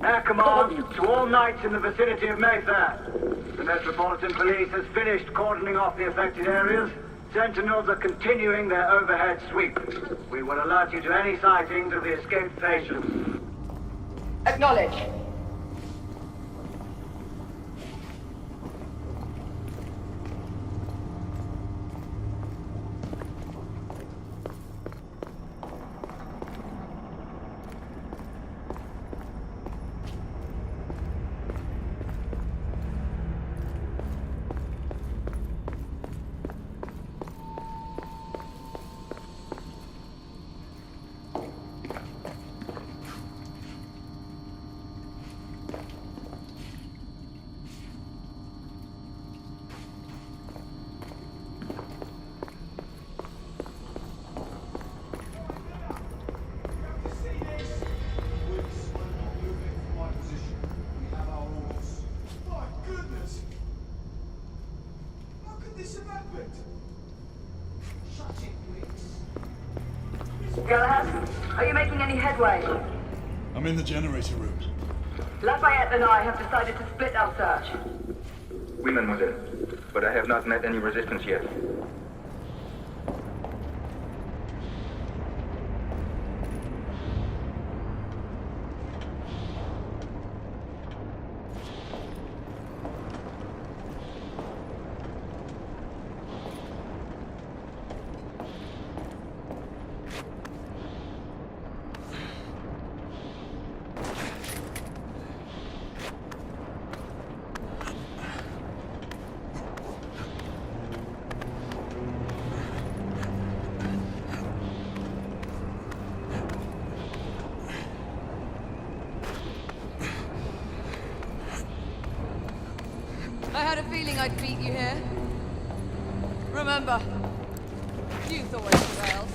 Air command to all knights in the vicinity of Mayfair. The Metropolitan Police has finished cordoning off the affected areas. Sentinels are continuing their overhead sweep. We will alert you to any sightings of the escaped patients. Acknowledge. Galahad, are you making any headway? I'm in the generator room. Lafayette and I have decided to split our search. Oui, mademoiselle. But I have not met any resistance yet. I had a feeling I'd beat you here. Remember, youth always prevails.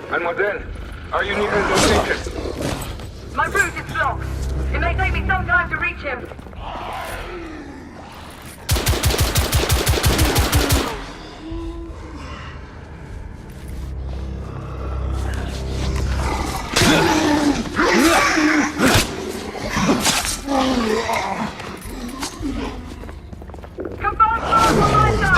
Mademoiselle, are you near his location? My route is blocked. It may take me some time to reach him. Confirm fire from my side!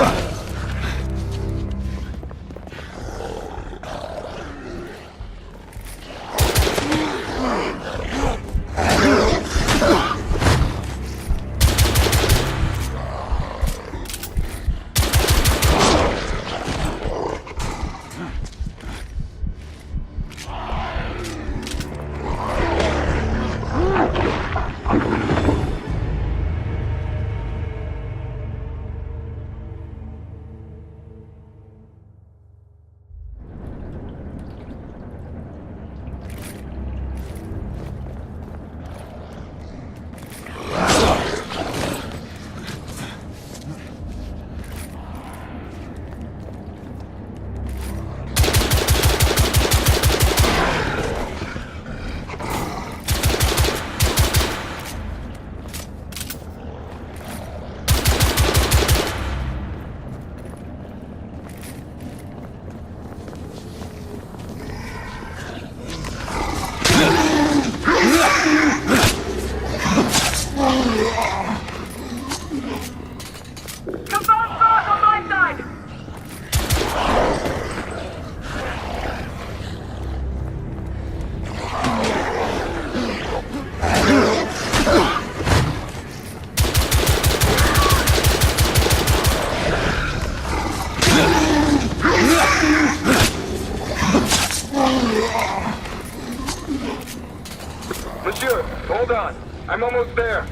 Monsieur, hold on. I'm almost there.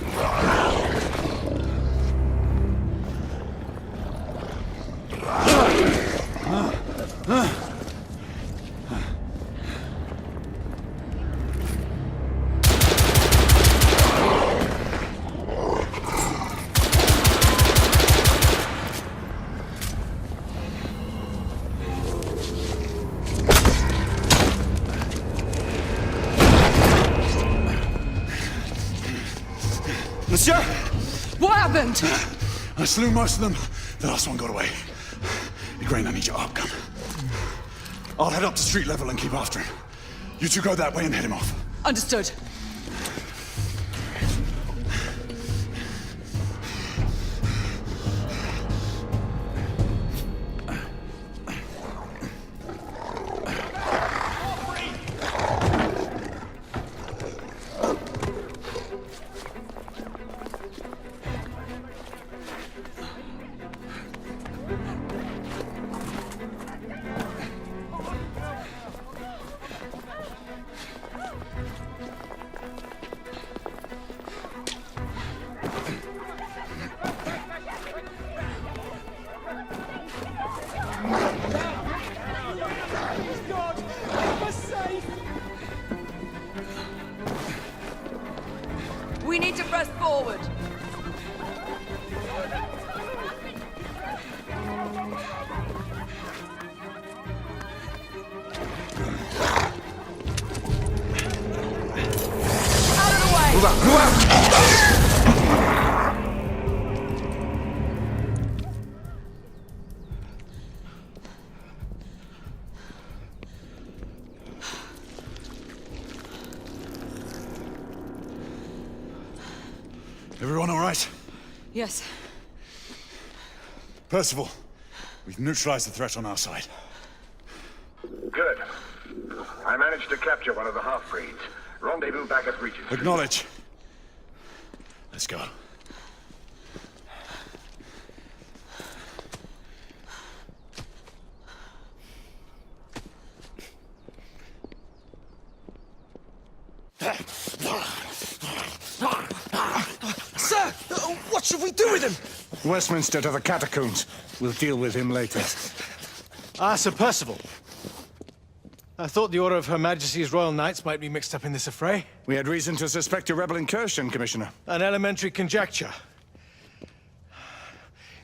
Monsieur! What happened? I slew most of them. The last one got away. Igraine, I need your arc gun. I'll head up to street level and keep after him. You two go that way and head him off. Understood. We need to press forward. Out of the way! Move out! Move out! Everyone all right? Yes. Percival, we've neutralized the threat on our side. Good. I managed to capture one of the half-breeds. Rendezvous back at Regent Street. Acknowledge. Let's go. Sir! What should we do with him? Westminster to the catacombs. We'll deal with him later. Ah, Sir Percival. I thought the Order of Her Majesty's Royal Knights might be mixed up in this affray. We had reason to suspect a rebel incursion, Commissioner. An elementary conjecture.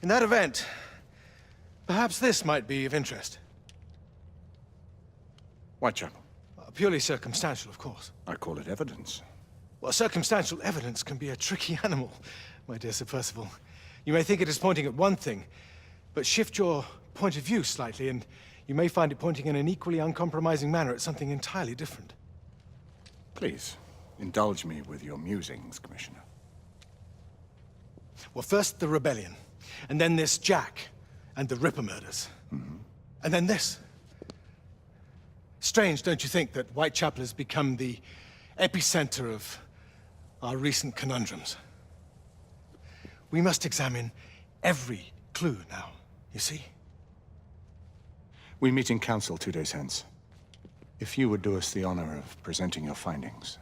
In that event, perhaps this might be of interest. Whitechapel. Purely circumstantial, of course. I call it evidence. Well, circumstantial evidence can be a tricky animal, my dear Sir Percival. You may think it is pointing at one thing, but shift your point of view slightly, and you may find it pointing in an equally uncompromising manner at something entirely different. Please, indulge me with your musings, Commissioner. Well, first the rebellion, and then this Jack, and the Ripper murders. And then this. Strange, don't you think, that Whitechapel has become the epicenter of our recent conundrums? We must examine every clue now, you see? We meet in council 2 days hence. If you would do us the honor of presenting your findings.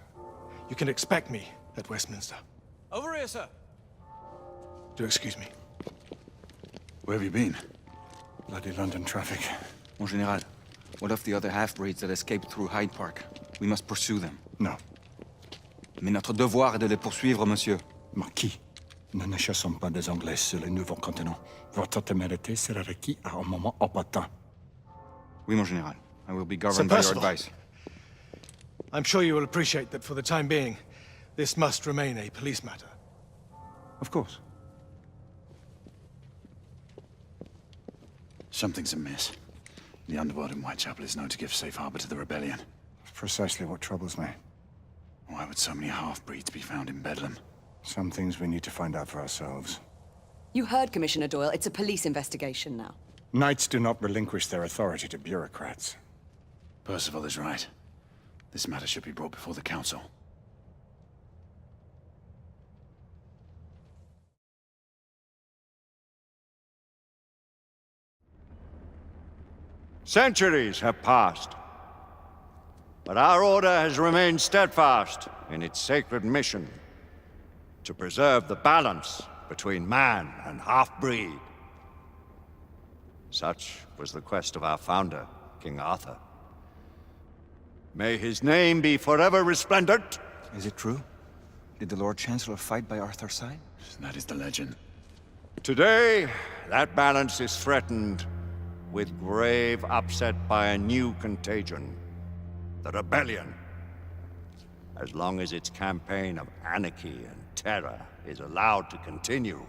You can expect me at Westminster. Over here, sir. Do excuse me. Where have you been? Bloody London traffic. Mon Général, what of the other half-breeds that escaped through Hyde Park? We must pursue them. No. Mais notre devoir est de les poursuivre, monsieur. Marquis, nous ne chassons pas des Anglais sur le nouveau continent. Votre témérité sera requis à un moment opportun. Oui, mon Général. I will be governed by your Percival. advice. I'm sure you will appreciate that for the time being, this must remain a police matter. Of course. Something's amiss. The underworld in Whitechapel is known to give safe harbor to the rebellion. Precisely what troubles me. Why would so many half-breeds be found in Bedlam? Some things we need to find out for ourselves. You heard Commissioner Doyle. It's a police investigation now. Knights do not relinquish their authority to bureaucrats. Percival is right. This matter should be brought before the council. Centuries have passed. But our order has remained steadfast in its sacred mission to preserve the balance between man and half-breed. Such was the quest of our founder, King Arthur. May his name be forever resplendent. Is it true? Did the Lord Chancellor fight by Arthur's side? That is the legend. Today, that balance is threatened with grave upset by a new contagion. The rebellion. As long as its campaign of anarchy and terror is allowed to continue,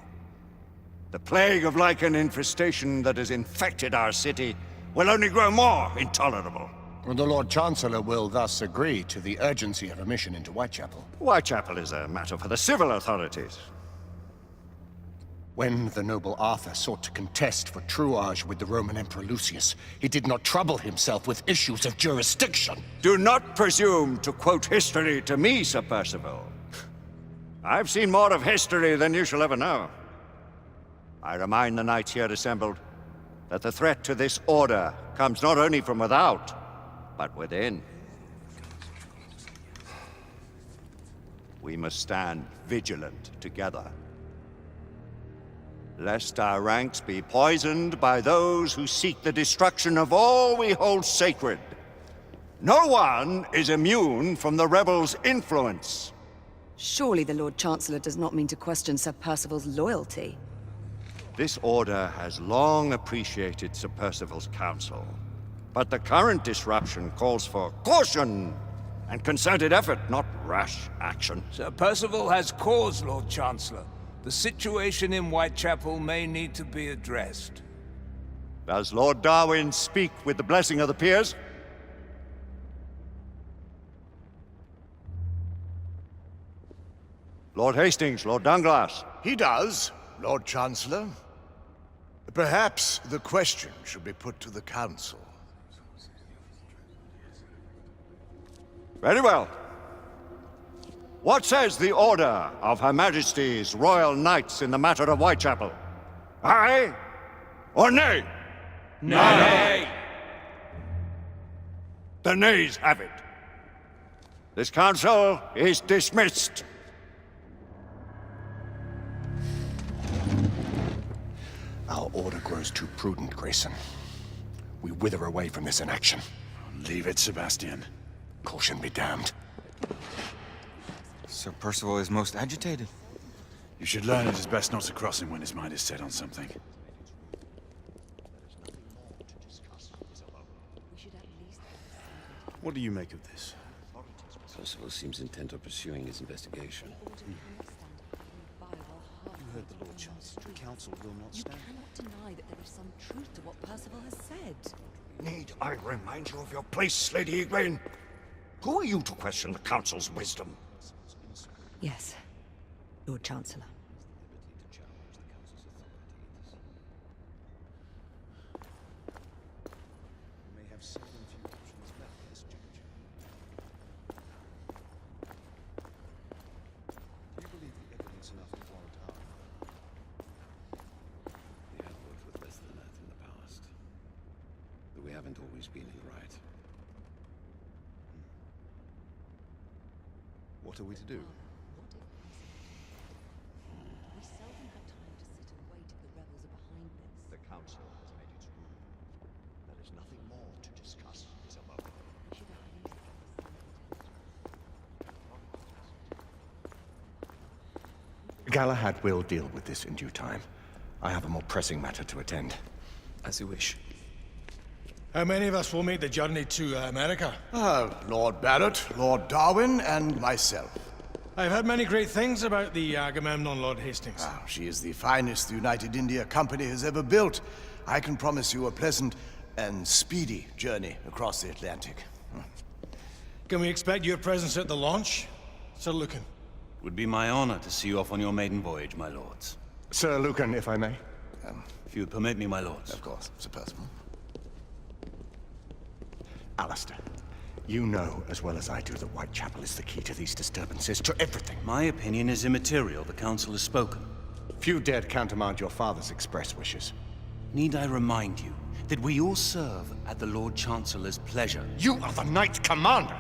the plague of Lycan infestation that has infected our city will only grow more intolerable. The Lord Chancellor will thus agree to the urgency of a mission into Whitechapel. Whitechapel is a matter for the civil authorities. When the noble Arthur sought to contest for truage with the Roman Emperor Lucius, he did not trouble himself with issues of jurisdiction. Do not presume to quote history to me, Sir Percival. I've seen more of history than you shall ever know. I remind the knights here assembled that the threat to this order comes not only from without, but within. We must stand vigilant together, lest our ranks be poisoned by those who seek the destruction of all we hold sacred. No one is immune from the rebels' influence. Surely the Lord Chancellor does not mean to question Sir Percival's loyalty. This order has long appreciated Sir Percival's counsel, but the current disruption calls for caution and concerted effort, not rash action. Sir Percival has cause, Lord Chancellor. The situation in Whitechapel may need to be addressed. Does Lord Darwin speak with the blessing of the peers? Lord Hastings, Lord Dunglass. He does, Lord Chancellor. Perhaps the question should be put to the Council. Very well. What says the Order of Her Majesty's Royal Knights in the matter of Whitechapel? Aye or nay? Nay! The nays have it. This council is dismissed. Our order grows too prudent, Grayson. We wither away from this inaction. Leave it, Sebastian. Caution be damned. Sir Percival is most agitated. You should learn it is best not to cross him when his mind is set on something. What do you make of this? Percival seems intent on pursuing his investigation. You heard the Lord Chancellor. The Council will not stand. You cannot deny that there is some truth to what Percival has said. Need I remind you of your place, Lady Egwene? Who are you to question the Council's wisdom? Yes, Lord Chancellor. You may have seven few options left, yes, Judge. Do you believe the evidence enough to warrant our... We have worked with less than that in the past. But we haven't always been in the right. What are we to do? We seldom have time to sit and wait if the rebels are behind this. The Council has made its ruling. There is nothing more to discuss, Isabella. We should at least have Galahad will deal with this in due time. I have a more pressing matter to attend. As you wish. How many of us will make the journey to America? Lord Barrett, Lord Darwin, and myself. I've heard many great things about the Agamemnon, Lord Hastings. She is the finest the United India Company has ever built. I can promise you a pleasant and speedy journey across the Atlantic. Can we expect your presence at the launch? Sir Lucan. Would be my honor to see you off on your maiden voyage, my lords. Sir Lucan, if I may. If you would permit me, my lords. Of course, Sir Percival. Alistair, you know as well as I do that Whitechapel is the key to these disturbances, to everything. My opinion is immaterial. The Council has spoken. Few dared countermand your father's express wishes. Need I remind you that we all serve at the Lord Chancellor's pleasure? You are the Knight Commander!